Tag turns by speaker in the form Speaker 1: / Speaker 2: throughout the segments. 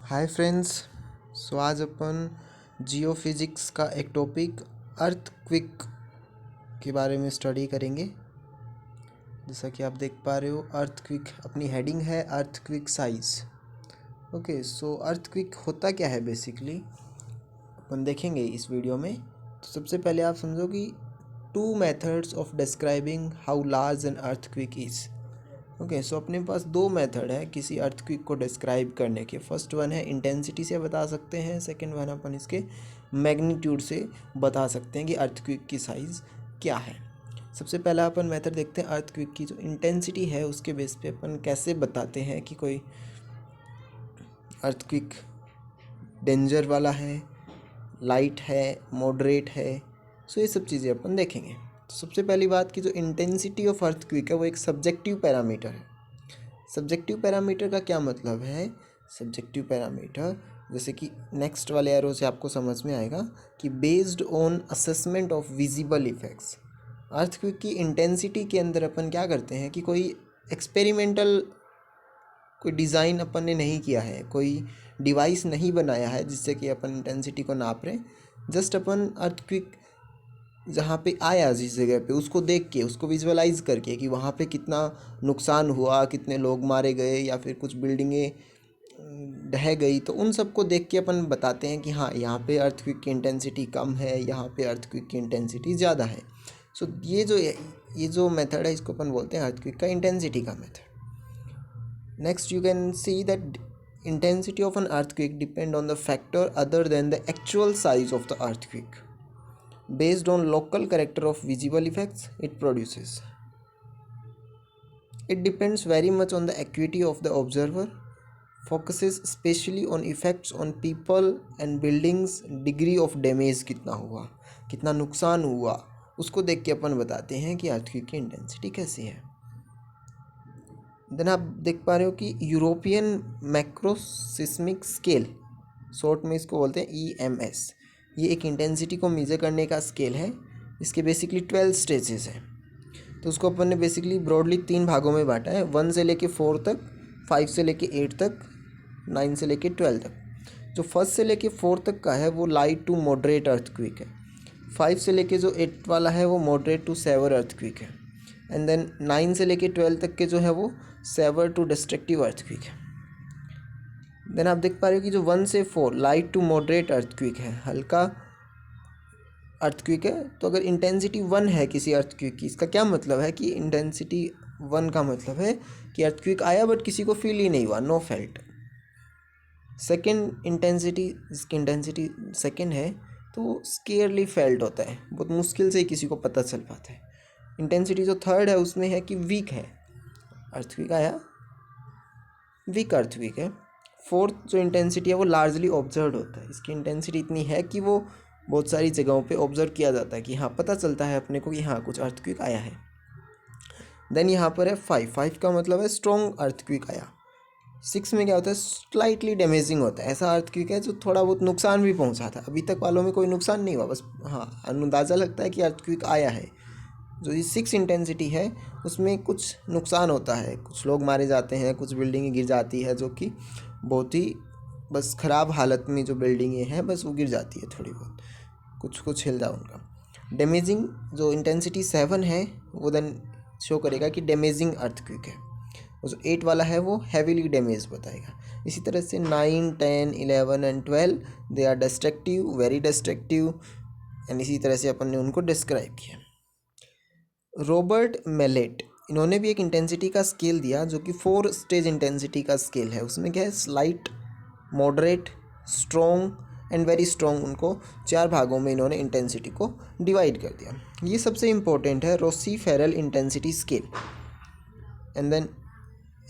Speaker 1: Hi friends. आज अपन जियो physics का एक टॉपिक अर्थक्विक के बारे में स्टडी करेंगे। जैसा कि आप देख पा रहे हो, अर्थक्विक अपनी हेडिंग है अर्थक्विक साइज। ओके, सो अर्थक्विक होता क्या है बेसिकली अपन देखेंगे इस वीडियो में। तो सबसे पहले आप समझो कि 2 methods of describing how large an earthquake is. Okay, so अपने पास 2 मेथड है किसी अर्थक्विक को डिस्क्राइब करने के। फर्स्ट वन है इंटेंसिटी से बता सकते हैं, सेकंड वन अपन इसके मैग्नीट्यूड से बता सकते हैं कि अर्थक्विक की साइज़ क्या है। सबसे पहला अपन मेथड देखते हैं अर्थक्विक की। जो इंटेंसिटी है उसके बेस पे अपन कैसे बताते हैं कि कोई अर्थक्विक डेंजर वाला है, लाइट है, मॉडरेट है। सो ये सब चीज़ें अपन देखेंगे। तो सबसे पहली बात कि जो इंटेंसिटी ऑफ अर्थक्विक है वो एक सब्जेक्टिव पैरामीटर है। सब्जेक्टिव पैरामीटर का क्या मतलब है? सब्जेक्टिव पैरामीटर जैसे कि नेक्स्ट वाले एरो से आपको समझ में आएगा कि based on assessment of visible effects. Earthquake की इंटेंसिटी के अंदर अपन क्या करते हैं कि कोई एक्सपेरिमेंटल कोई डिज़ाइन अपन ने नहीं किया है, कोई डिवाइस नहीं बनाया है जिससे कि अपन इंटेंसिटी को नाप रहे। जस्ट अपन अर्थक्विक जहाँ पे आया जिस जगह पे उसको देख के, उसको विजुअलाइज करके कि वहाँ पे कितना नुकसान हुआ, कितने लोग मारे गए या फिर कुछ बिल्डिंगें ढह गई, तो उन सबको देख के अपन बताते हैं कि हाँ यहाँ पे अर्थक्विक की इंटेंसिटी कम है, यहाँ पे अर्थक्विक की इंटेंसिटी ज़्यादा है। सो ये जो मेथड है इसको अपन बोलते हैं अर्थक्विक का इंटेंसिटी का method. Next you can see that intensity of an earthquake depend on the factor other than the actual size of the earthquake based on local character of visible effects it produces. It depends very much on the acuity of the observer, focuses especially on effects on people and buildings, degree of damage कितना हुआ, कितना नुकसान हुआ, उसको देख के अपन बताते हैं कि अर्थक्वेक की इंटेंसिटी कैसी है। देन आप देख पा रहे हो कि यूरोपियन मैक्रोसिस्मिक स्केल, शॉर्ट में इसको बोलते हैं EMS, ये एक इंटेंसिटी को मेजर करने का स्केल है। इसके बेसिकली 12 स्टेजेस हैं। तो उसको अपन ने बेसिकली ब्रॉडली 3 भागों में बांटा है, 1 से लेके 4 तक, 5 से लेके 8 तक, 9 से लेके 12 तक। जो 1 से लेके 4 तक का है वो लाइट टू मॉडरेट अर्थक्वेक है। 5 से लेके जो 8 वाला है वो मॉडरेट टू सेवर अर्थक्वेक है। एंड देन 9 से लेके 12 तक के जो है वो सेवर टू डिस्ट्रक्टिव अर्थक्वेक है। देन आप देख पा रहे हो कि जो 1 से 4 लाइट टू मॉडरेट अर्थक्वेक है, हल्का अर्थक्वेक है। तो अगर इंटेंसिटी 1 है किसी अर्थक्वेक की, इसका क्या मतलब है कि इंटेंसिटी 1 का मतलब है कि अर्थक्वेक आया बट किसी को फील ही नहीं हुआ, नो फेल्ट। सेकेंड इंटेंसिटी, जिसकी इंटेंसिटी सेकेंड है तो स्केयरली फेल्ट होता है, बहुत मुश्किल से ही किसी को पता चल पाता है। इंटेंसिटी जो थर्ड है उसमें है कि वीक है, अर्थक्वेक आया, वीक अर्थक्वेक है। फोर्थ जो इंटेंसिटी है वो लार्जली ऑब्जर्व होता है, इसकी इंटेंसिटी इतनी है कि वो बहुत सारी जगहों पे ऑब्जर्व किया जाता है कि हाँ पता चलता है अपने को कि हाँ कुछ अर्थक्वेक आया है। देन यहाँ पर है 5 का मतलब है स्ट्रॉन्ग अर्थक्वेक आया। 6 में क्या होता है, स्लाइटली डैमेजिंग होता है, ऐसा अर्थक्वेक है जो थोड़ा बहुत नुकसान भी पहुँचा था। अभी तक वालों में कोई नुकसान नहीं हुआ, बस हाँ अंदाज़ा लगता है कि अर्थक्वेक आया है। जो ये 6 इंटेंसिटी है उसमें कुछ नुकसान होता है, कुछ लोग मारे जाते हैं, कुछ बिल्डिंगें गिर जाती है, जो कि बहुत ही बस ख़राब हालत में जो बिल्डिंगें हैं बस वो गिर जाती है, थोड़ी बहुत कुछ हिल जाए उनका। डैमेजिंग जो इंटेंसिटी 7 है वो देन शो करेगा कि डैमेजिंग अर्थक्वेक है। और जो 8 वाला है वो हैवीली डैमेज बताएगा। इसी तरह से 9, 10, 11 and 12 they are destructive, very destructive, and इसी तरह से अपन ने उनको डिस्क्राइब किया। रॉबर्ट मेलेट, इन्होंने भी एक इंटेंसिटी का स्केल दिया जो कि 4 स्टेज इंटेंसिटी का स्केल है। उसमें क्या है, slight, moderate, strong and very strong, उनको 4 भागों में इन्होंने इंटेंसिटी को डिवाइड कर दिया। ये सबसे इम्पोर्टेंट है Rossi Forel intensity scale. And then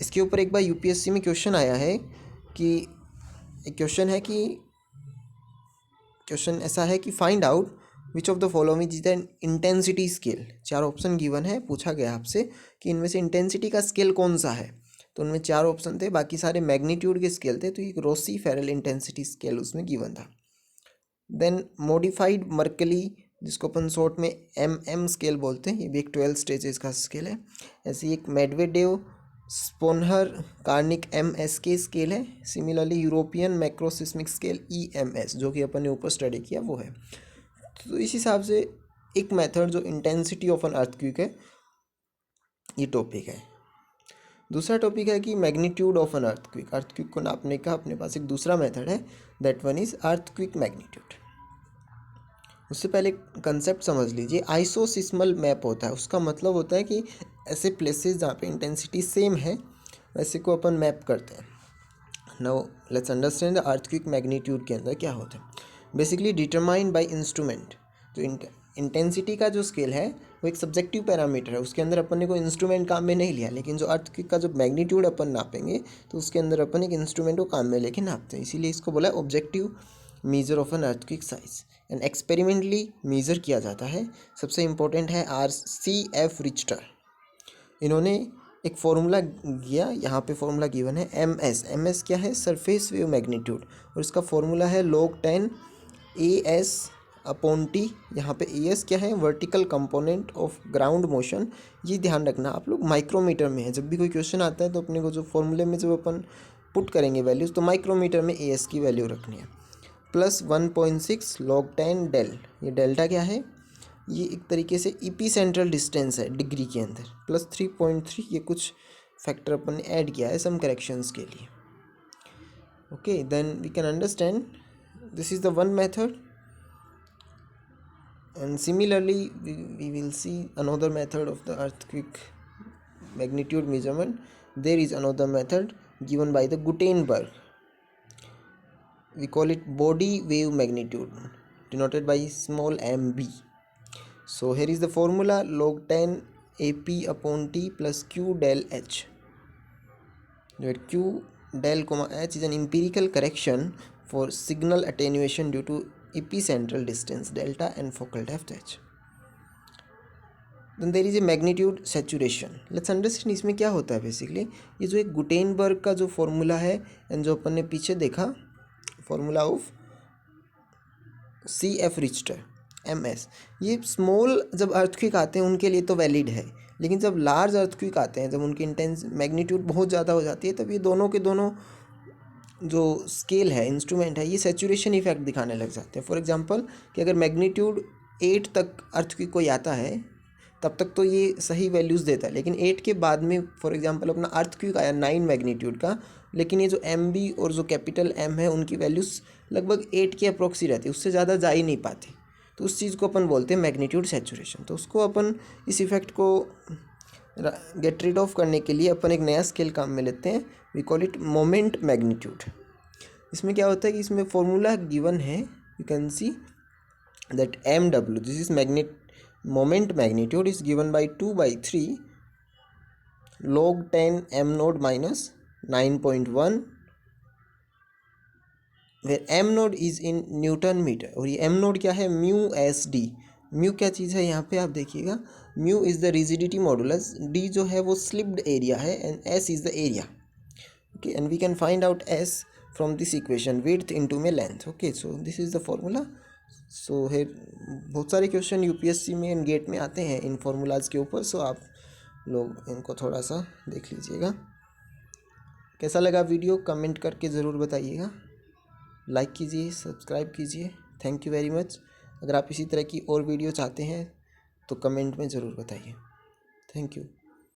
Speaker 1: इसके ऊपर एक बार यूपीएससी में क्वेश्चन आया है कि एक क्वेश्चन ऐसा है कि find out which of the following is the intensity scale. 4 option given है, पूछा गया आपसे कि इनमें से इंटेंसिटी का स्केल कौन सा है। तो उनमें 4 ऑप्शन थे, बाकी सारे मैग्नीट्यूड के स्केल थे। तो एक रोसी फेरल इंटेंसिटी स्केल उसमें गिवन था। देन मॉडिफाइड मर्कली, जिसको अपन शॉर्ट में MM स्केल बोलते हैं, ये भी एक 12 स्टेजेस का स्केल है। ऐसे ही एक मेडवेडेव स्पोनहर कार्निक MSK स्केल है। सिमिलरली यूरोपियन मैक्रोसिस्मिक स्केल EMS जो कि अपन ने ऊपर स्टडी किया वो है। तो इस हिसाब से एक मेथड जो इंटेंसिटी ऑफ एन अर्थक्वेक है, ये टॉपिक है। दूसरा टॉपिक है कि magnitude of an earthquake. Earthquake को नापने का अपने पास एक दूसरा मेथड है, that one is earthquake magnitude. उससे पहले कंसेप्ट समझ लीजिए, आइसोसिस्मल मैप होता है, उसका मतलब होता है कि ऐसे प्लेसेस जहाँ पे इंटेंसिटी सेम है वैसे को अपन मैप करते हैं। Now let's understand the earthquake magnitude के अंदर क्या होता है। Basically determined by instrument. जो इंटेंसिटी का जो स्केल है वो एक सब्जेक्टिव पैरामीटर है, उसके अंदर अपन ने कोई इंस्ट्रूमेंट काम में नहीं लिया। लेकिन जो अर्थक्वेक का जो मैग्नीट्यूड अपन नापेंगे तो उसके अंदर अपन एक इंस्ट्रूमेंट को काम में लेके नापते हैं, इसीलिए इसको बोला है objective measure of an earthquake size. And experimentally measure किया जाता है। सबसे इम्पोर्टेंट है RCF रिच्टर। इन्होंने एक फॉर्मूला दिया, यहाँ पे फॉर्मूला गिवन है MS क्या है, सरफेस वेव मैग्नीट्यूड, और इसका फॉर्मूला है log10 AS/T। यहाँ पे AS क्या है, vertical component of ground motion. ये ध्यान रखना आप लोग माइक्रोमीटर में है, जब भी कोई क्वेश्चन आता है तो अपने को जो फॉर्मूले में जब अपन पुट करेंगे वैल्यूज़ तो माइक्रोमीटर में AS की वैल्यू रखनी है। प्लस 1.6 log10 डेल, ये डेल्टा क्या है, ये एक तरीके से EP सेंट्रल डिस्टेंस है डिग्री के अंदर। प्लस 3.3, ये कुछ फैक्टर अपन ने ऐड किया है सम करेक्शंस के लिए। Okay, then we can understand this is the one method. And similarly we will see another method of the earthquake magnitude measurement. There is another method given by the Gutenberg. We call it body wave magnitude, denoted by small mb. So here is the formula, log10 AP/T plus Q del H, where Q del H is an empirical correction for signal attenuation due to epicentral distance delta and focal depth H. Then there is a magnitude saturation. Let's understand इसमें क्या होता है। Basically ये जो एक Gutenberg का जो formula है एंड जो अपन ने पीछे देखा फॉर्मूला ऑफ CF रिच्टर MS, ये स्मॉल जब अर्थक्वेक आते हैं उनके लिए तो वैलिड है, लेकिन जब लार्ज अर्थक्वेक आते हैं, जब उनकी इंटेंस मैग्नीट्यूड बहुत ज़्यादा हो जाती है, तब ये दोनों के दोनों जो स्केल है, इंस्ट्रूमेंट है, ये सैचुरेशन इफेक्ट दिखाने लग जाते हैं। फॉर एग्जांपल कि अगर मैग्नीट्यूड 8 तक अर्थक्वेक कोई आता है तब तक तो ये सही वैल्यूज़ देता है, लेकिन 8 के बाद में फॉर एग्जांपल अपना अर्थक्वेक आया 9 मैग्नीट्यूड का, लेकिन ये जो MB और जो कैपिटल M है उनकी वैल्यूज़ लगभग 8 के अप्रोक्स ही रहती है, उससे ज़्यादा जा ही नहीं पाती। तो उस चीज़ को अपन बोलते हैं मैग्नीट्यूड सैचुरेशन। तो उसको अपन इस इफेक्ट को गेट रिड ऑफ करने के लिए अपन एक नया स्केल काम में लेते हैं, we call it moment magnitude. इसमें क्या होता है कि इसमें फॉर्मूला गिवन है, you can see that MW, this is moment magnitude is given by 2/3 log10 m node minus 9.1, where m node is in newton metre. और ये m node क्या है, म्यू SD। म्यू क्या चीज़ है यहाँ पे आप देखिएगा, mu is the rigidity modulus, d जो है वो स्लिप्ड एरिया है and s is the area. Okay, and we can find out s from this equation, width into में length. Okay, so this is the formula. So है बहुत सारे question UPSC में and GATE में आते हैं इन formulas के ऊपर, सो आप लोग इनको थोड़ा सा देख लीजिएगा। कैसा लगा वीडियो कमेंट करके ज़रूर बताइएगा, लाइक कीजिए, सब्सक्राइब कीजिए। Thank you very much. अगर आप इसी तरह की और वीडियो चाहते हैं तो कमेंट में ज़रूर बताइए। Thank you.